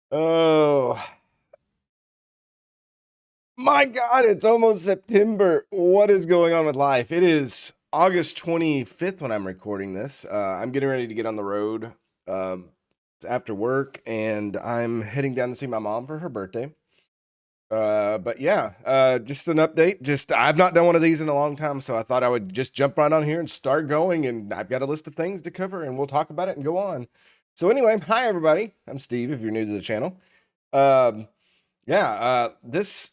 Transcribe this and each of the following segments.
Oh my God, it's almost September. What is going on with life? It is August 25th when I'm recording this. I'm getting ready to get on the road it's after work, and I'm heading down to see my mom for her birthday. But yeah, just an update. Just I've not done one of these in a long time, so I thought I would just jump right on here and start going. And I've got a list of things to cover, and we'll talk about it and go on. So anyway, hi everybody. I'm Steve. If you're new to the channel, um, yeah, this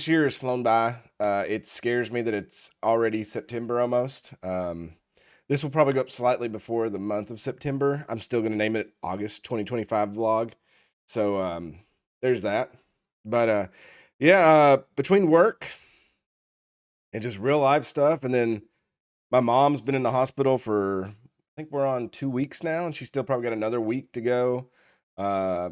year has flown by. It scares me that it's already September almost. This will probably go up slightly before the month of September. I'm still going to name it August 2025 vlog. So there's that. But yeah, between work and just real life stuff, and then my mom's been in the hospital for I think we're on 2 weeks now, and she's still probably got another week to go. Uh,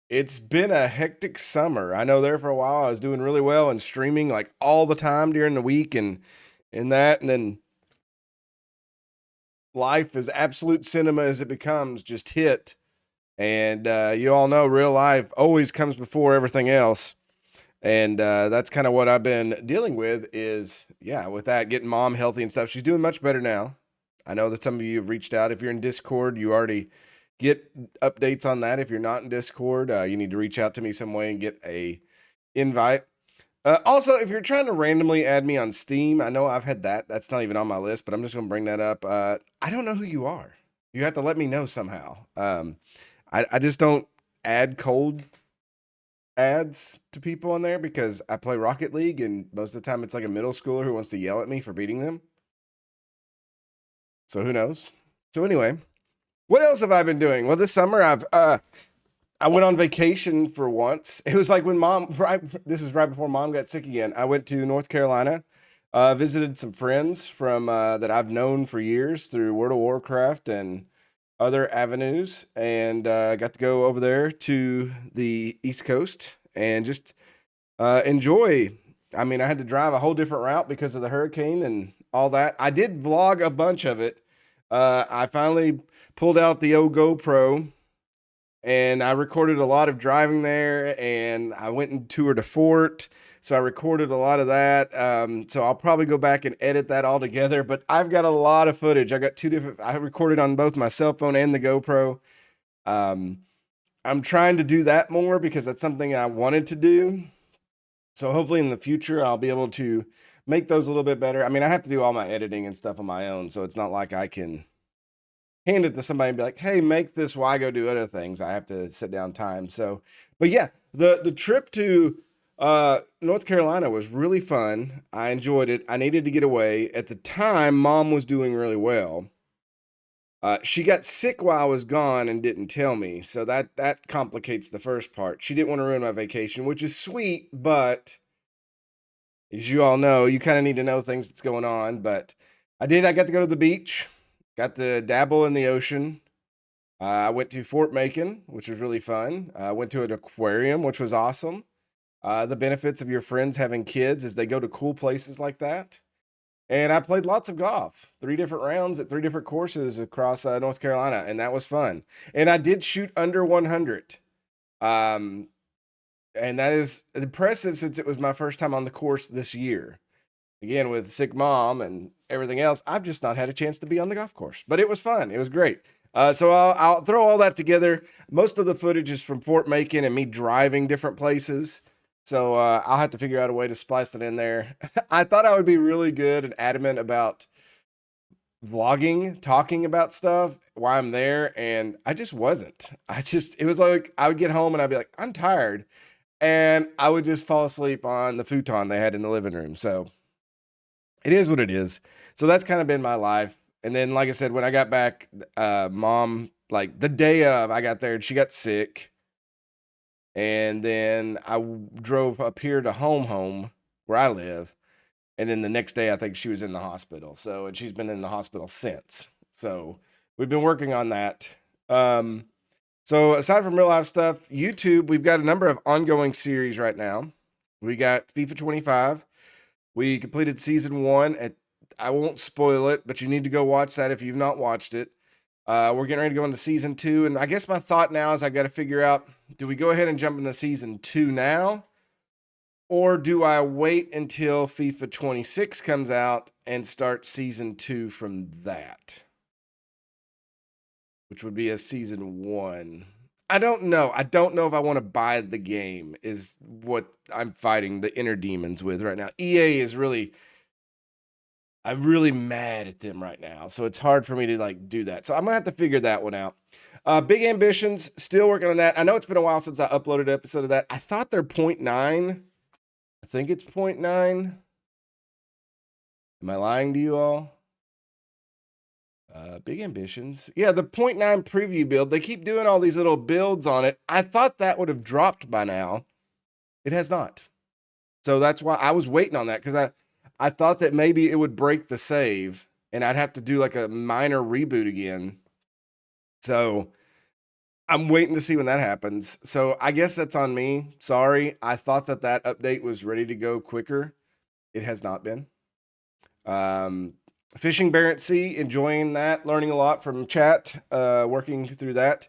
it's been a hectic summer. I know there for a while I was doing really well and streaming like all the time during the week and that, and then life as absolute cinema as it becomes just hit. And you all know real life always comes before everything else. And that's kind of what I've been dealing with is, yeah, with that, getting mom healthy and stuff. She's doing much better now. I know that some of you have reached out. If you're in Discord, you already get updates on that. If you're not in Discord, you need to reach out to me some way and get a invite. Also, if you're trying to randomly add me on Steam, I know I've had that. That's not even on my list, but I'm just going to bring that up. I don't know who you are. You have to let me know somehow. I just don't add cold ads to people on there because I play Rocket League, and most of the time it's like a middle schooler who wants to yell at me for beating them. So who knows? So anyway, what else have I been doing? Well, this summer I went on vacation for once. It was like when mom, right, this is right before mom got sick again. I went to North Carolina, visited some friends from that I've known for years through World of Warcraft and other avenues, and got to go over there to the East Coast and just enjoy. I mean, I had to drive a whole different route because of the hurricane and all that. I did vlog a bunch of it. I finally pulled out the old GoPro and I recorded a lot of driving there, and I went and toured a fort. So I recorded a lot of that. So I'll probably go back and edit that all together. But I've got a lot of footage. I got two different. I recorded on both my cell phone and the GoPro. Um, I'm trying to do that more because that's something I wanted to do. So hopefully in the future I'll be able to make those a little bit better. I mean, I have to do all my editing and stuff on my own, so it's not like I can hand it to somebody and be like, "Hey, make this while I go do other things." I have to sit down time. So, but yeah, the trip to North Carolina was really fun. I enjoyed it. I needed to get away. At the time, mom was doing really well. She got sick while I was gone and didn't tell me, so that complicates the first part. She didn't want to ruin my vacation, which is sweet, but as you all know, you kind of need to know things that's going on. But I did. I got to go to the beach, got to dabble in the ocean. I went to Fort Macon, which was really fun. I went to an aquarium, which was awesome. The benefits of your friends having kids is they go to cool places like that. And I played lots of golf, 3 different rounds at 3 different courses across North Carolina, and that was fun. And I did shoot under 100. Um, and that is impressive since it was my first time on the course this year. Again, with sick mom and everything else, I've just not had a chance to be on the golf course, but it was fun. It was great. So I'll throw all that together. Most of the footage is from Fort Macon and me driving different places. So I'll have to figure out a way to splice it in there. I thought I would be really good and adamant about vlogging, talking about stuff while I'm there, and I just wasn't. It was like I would get home and I'd be like, I'm tired. And I would just fall asleep on the futon they had in the living room. So it is what it is. So that's kind of been my life. And then, like I said, when I got back, mom, like the day of I got there, she got sick. And then drove up here to home where I live. And then the next day, I think she was in the hospital. So, and she's been in the hospital since. So we've been working on that. So aside from real life stuff, YouTube, we've got a number of ongoing series right now. We got FIFA 25. We completed season 1. I won't spoil it, but you need to go watch that if you've not watched it. We're getting ready to go into season 2, and I guess my thought now is I got to figure out, do we go ahead and jump into season 2 now, or do I wait until FIFA 26 comes out and start season 2 from that, which would be a season 1. I don't know. I don't know if I want to buy the game is what I'm fighting the inner demons with right now. EA is really, I'm really mad at them right now. So it's hard for me to like do that. So I'm gonna have to figure that one out. Big Ambitions, still working on that. I know it's been a while since I uploaded an episode of that. I thought they're 0.9. I think it's 0.9. Am I lying to you all? Big Ambitions. Yeah, the 0.9 preview build. They keep doing all these little builds on it. I thought that would have dropped by now. It has not. So that's why I was waiting on that, because I thought that maybe it would break the save and I'd have to do like a minor reboot again. So I'm waiting to see when that happens. So I guess that's on me. Sorry. I thought that that update was ready to go quicker. It has not been. Fishing Barents Sea, enjoying that, learning a lot from chat, working through that.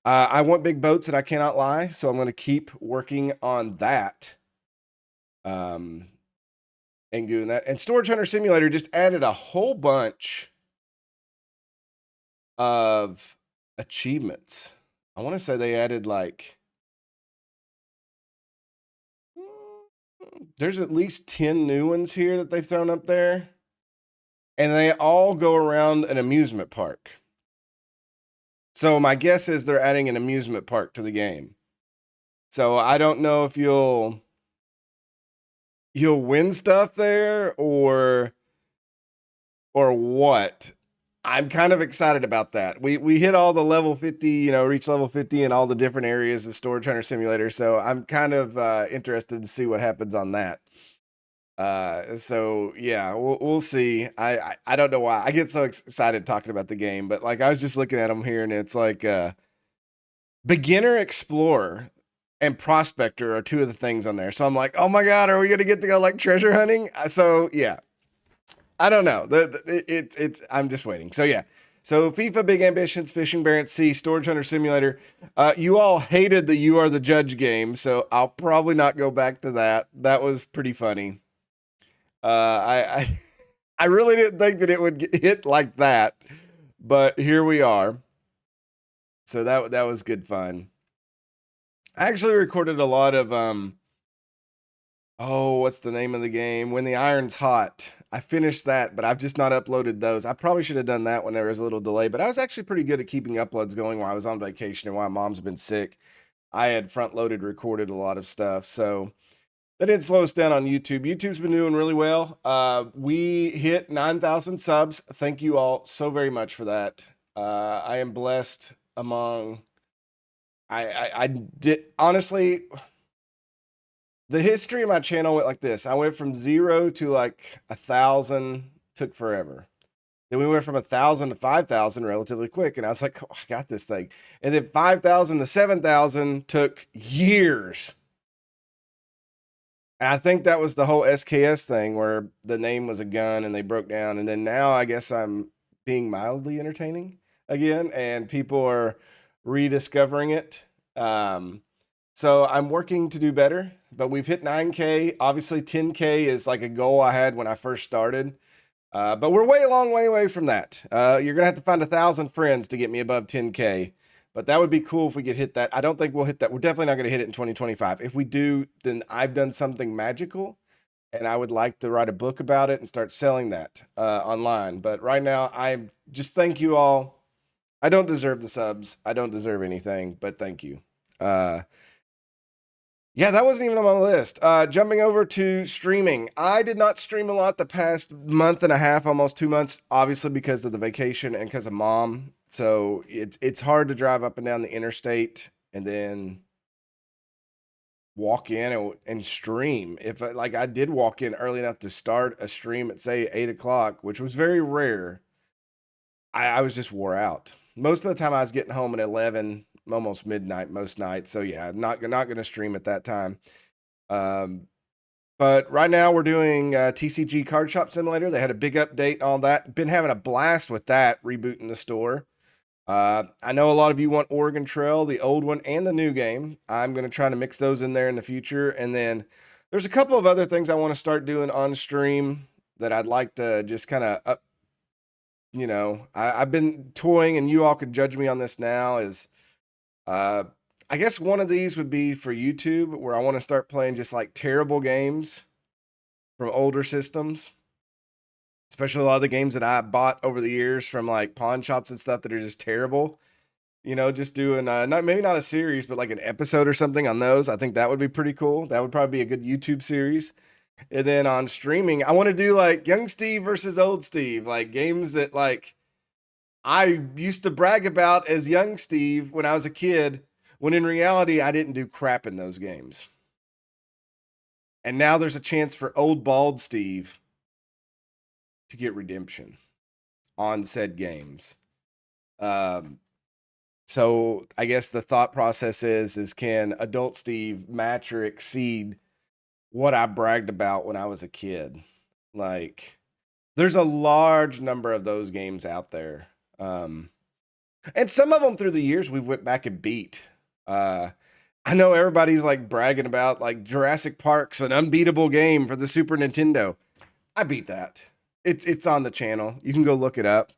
I want big boats, and I cannot lie, so I'm going to keep working on that. And doing that. And Storage Hunter Simulator just added a whole bunch of achievements. I want to say they added like, there's at least 10 new ones here that they've thrown up there. And they all go around an amusement park. So my guess is they're adding an amusement park to the game. So I don't know if you'll win stuff there or what. I'm kind of excited about that. We hit all the level 50, reach level 50 in all the different areas of Storage Hunter Simulator. So I'm kind of interested to see what happens on that. So yeah, we'll see. I don't know why I get so excited talking about the game, but like I was just looking at them here, and it's like beginner, explorer, and prospector are two of the things on there. So I'm like, oh my god, are we gonna get to go like treasure hunting? So yeah, I don't know. It's I'm just waiting. So yeah. So FIFA, Big Ambitions, Fishing Barents Sea, Storage Hunter Simulator. You all hated the You Are the Judge game, so I'll probably not go back to that. That was pretty funny. I really didn't think that it would get hit like that, but here we are. So that was good fun. I actually recorded a lot of what's the name of the game? When the Iron's Hot. I finished that, but I've just not uploaded those. I probably should have done that when there was a little delay, but I was actually pretty good at keeping uploads going while I was on vacation and while mom's been sick. I had front loaded recorded a lot of stuff. So that didn't slow us down on YouTube. YouTube's been doing really well. We hit 9,000 subs. Thank you all so very much for that. I am blessed among. I did honestly. The history of my channel went like this. I went from 0 to like 1,000. Took forever. Then we went from 1,000 to 5,000 relatively quick, and I was like, oh, I got this thing. And then 5,000 to 7,000 took years. And I think that was the whole SKS thing where the name was a gun and they broke down. And then now I guess I'm being mildly entertaining again, and people are rediscovering it. So I'm working to do better, but we've hit 9K. Obviously 10K is like a goal I had when I first started. But we're way a long way away from that. You're gonna have to find 1,000 friends to get me above 10K. But that would be cool if we could hit that. I don't think we'll hit that. We're definitely not going to hit it in 2025. If we do, then I've done something magical, and I would like to write a book about it and start selling that online. But right now, I just thank you all. I don't deserve the subs. I don't deserve anything, but thank you. Yeah, that wasn't even on my list. Jumping over to streaming. I did not stream a lot the past month and a half, almost 2 months, obviously because of the vacation and because of mom. So it's hard to drive up and down the interstate and then walk in and stream. If I did walk in early enough to start a stream at say 8 o'clock, which was very rare, I was just wore out. Most of the time I was getting home at 11, almost midnight most nights. So yeah, I'm not going to stream at that time. But right now we're doing TCG Card Shop Simulator. They had a big update on that. Been having a blast with that, rebooting the store. I know a lot of you want Oregon Trail, the old one and the new game. I'm going to try to mix those in there in the future. And then there's a couple of other things I want to start doing on stream that I'd like to just kind of up. I've been toying, and you all could judge me on this now. Uh, I guess one of these would be for YouTube, where I want to start playing just like terrible games from older systems, especially a lot of the games that I bought over the years from like pawn shops and stuff that are just terrible. Just doing not maybe not a series, but like an episode or something on those. I think that would be pretty cool. That would probably be a good YouTube series. And then on streaming, I want to do like young Steve versus old Steve, like games that like I used to brag about as young Steve when I was a kid, when in reality I didn't do crap in those games. And now there's a chance for old bald Steve to get redemption on said games. So I guess the thought process is can adult Steve match or exceed what I bragged about when I was a kid? Like, there's a large number of those games out there. And some of them through the years we went back and beat. I know everybody's like bragging about like Jurassic Park's an unbeatable game for the Super Nintendo. I beat that. It's on the channel. You can go look it up.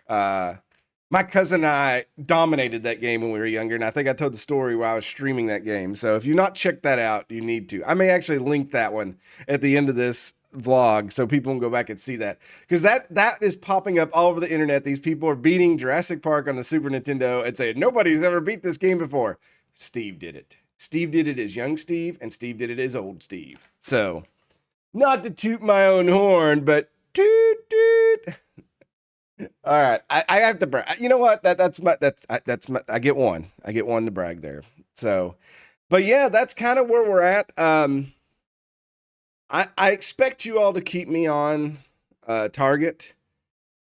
My cousin and I dominated that game when we were younger, and I think I told the story where I was streaming that game. So if you've not checked that out, you need to. I may actually link that one at the end of this vlog so people can go back and see that, because that is popping up all over the internet. These people are beating Jurassic Park on the Super Nintendo and saying nobody's ever beat this game before. Steve did it. Steve did it as young Steve, and Steve did it as old Steve. So, not to toot my own horn, but toot toot. All right, I have to brag. You know what? That's my I get one. I get one to brag there. So, but yeah, that's kind of where we're at. I expect you all to keep me on target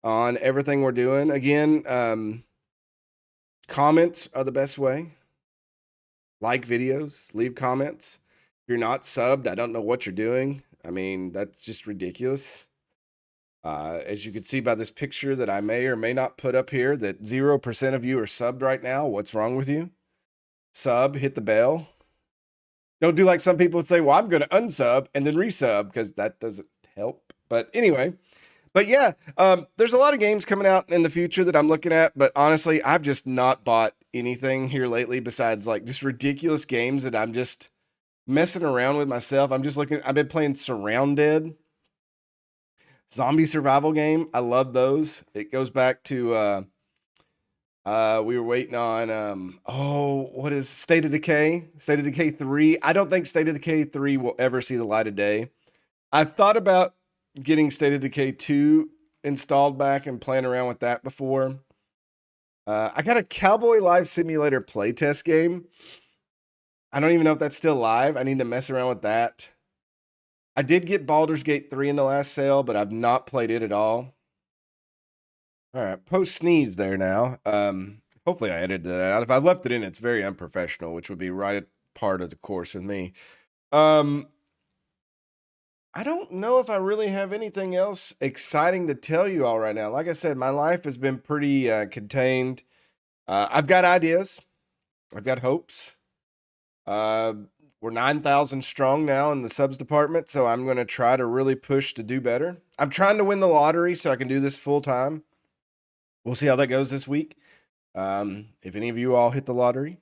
on everything we're doing. Again, comments are the best way. Like videos, leave comments. If you're not subbed, I don't know what you're doing. I mean, that's just ridiculous. As you can see by this picture that I may or may not put up here, that 0% of you are subbed right now. What's wrong with you? Sub, hit the bell. Don't do like some people would say, well, I'm going to unsub and then resub, because that doesn't help. But anyway, but yeah, there's a lot of games coming out in the future that I'm looking at. But honestly, I've just not bought anything here lately besides like just ridiculous games that I'm just messing around with myself. I've been playing Surrounded. Zombie survival game. I love those. It goes back to we were waiting on what is State of Decay? State of Decay 3. I don't think State of Decay 3 will ever see the light of day. I've thought about getting State of Decay 2 installed back and playing around with that before. I got a Cowboy Life Simulator playtest game. I don't even know if that's still live. I need to mess around with that. I did get Baldur's Gate 3 in the last sale, but I've not played it at all. All right, post sneeze there now. Hopefully I edited that out. If I left it in, it's very unprofessional, which would be right at part of the course with me. I don't know if I really have anything else exciting to tell you all right now. Like I said, my life has been pretty contained. I've got ideas. I've got hopes. We're 9,000 strong now in the subs department, so I'm going to try to really push to do better. I'm trying to win the lottery so I can do this full time. We'll see how that goes this week. If any of you all hit the lottery,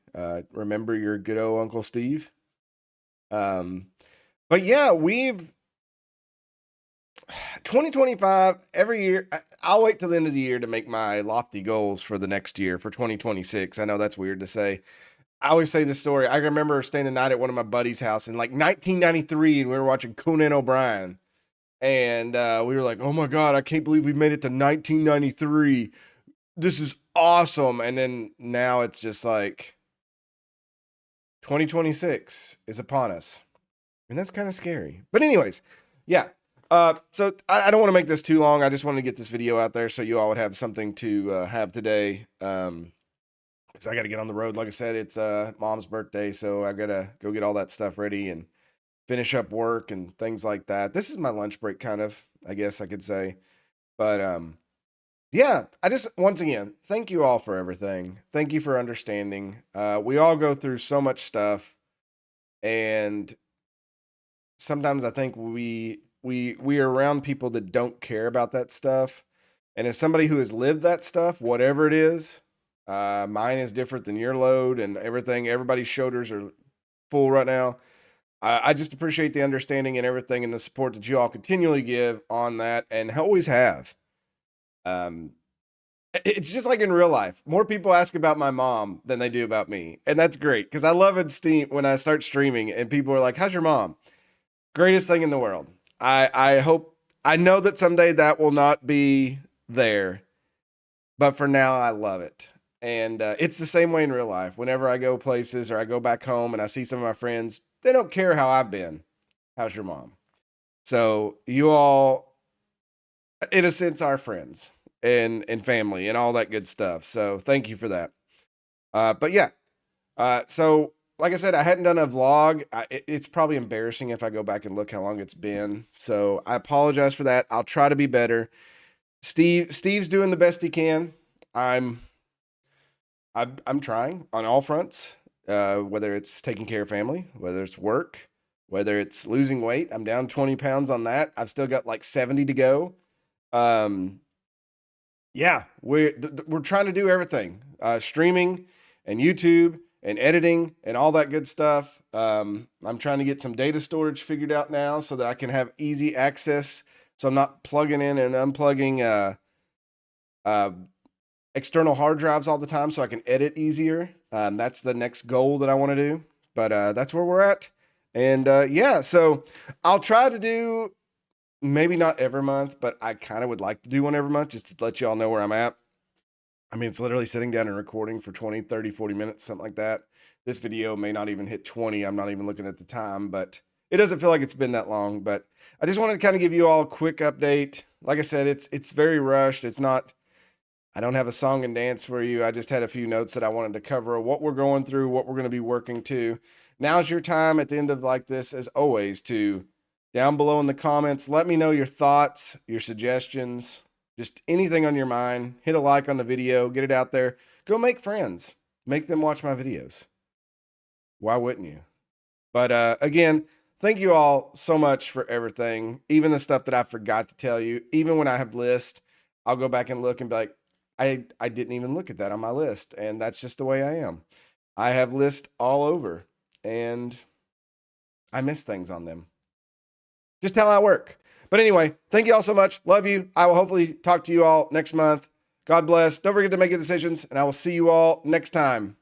remember your good old Uncle Steve. But yeah, 2025 every year. I'll wait till the end of the year to make my lofty goals for the next year, for 2026. I know that's weird to say. I always say this story. I remember staying the night at one of my buddies' house in like 1993, and we were watching Conan O'Brien. And we were like, oh my God, I can't believe we made it to 1993. This is awesome. And then now it's just like 2026 is upon us. And that's kind of scary. But anyways, yeah. So I don't want to make this too long. I just wanted to get this video out there so you all would have something to have today. Because I got to get on the road. Like I said, it's Mom's birthday, so I got to go get all that stuff ready and finish up work and things like that. This is my lunch break, kind of, I guess I could say. But Yeah, I just, once again, thank you all for everything. Thank you for understanding. We all go through so much stuff, and sometimes I think we are around people that don't care about that stuff. And as somebody who has lived that stuff, whatever it is, mine is different than your load and everything. Everybody's shoulders are full right now. I just appreciate the understanding and everything and the support that you all continually give on that and always have. Um, it's just like in real life. More people ask about my mom than they do about me. And that's great because I love it Steam when I start streaming and people are like, "How's your mom?" Greatest thing in the world. I hope, I know that someday that will not be there, but for now I love it. And it's the same way in real life. Whenever I go places or I go back home and I see some of my friends, they don't care how I've been. How's your mom? So you all, in a sense, are friends and family and all that good stuff. So thank you for that. But yeah, so like I said, I hadn't done a vlog. It's probably embarrassing if I go back and look how long it's been. So I apologize for that. I'll try to be better. Steve's doing the best he can. I'm I'm trying on all fronts. Whether it's taking care of family, whether it's work, whether it's losing weight. I'm down 20 pounds on that. I've still got like 70 to go. Um, yeah, we're trying to do everything. Streaming and YouTube and editing and all that good stuff. I'm trying to get some data storage figured out now so that I can have easy access. So I'm not plugging in and unplugging uh, external hard drives all the time, so I can edit easier. That's the next goal that I want to do. But that's where we're at. And yeah, so I'll try to do, maybe not every month, but I kind of would like to do one every month just to let you all know where I'm at. I mean, it's literally sitting down and recording for 20, 30, 40 minutes, something like that. This video may not even hit 20. I'm not even looking at the time, but it doesn't feel like it's been that long. But I just wanted to kind of give you all a quick update. Like I said, it's very rushed. It's not, I don't have a song and dance for you. I just had a few notes that I wanted to cover, what we're going through, what we're going to be working to. Now's your time at the end of like this, as always, to down below in the comments, let me know your thoughts, your suggestions, just anything on your mind. Hit a like on the video, get it out there. Go make friends. Make them watch my videos. Why wouldn't you? But again, thank you all so much for everything. Even the stuff that I forgot to tell you. Even when I have lists, I'll go back and look and be like, I didn't even look at that on my list. And that's just the way I am. I have lists all over and I miss things on them. Just how I work. But anyway, thank you all so much. Love you. I will hopefully talk to you all next month. God bless. Don't forget to make your decisions, and I will see you all next time.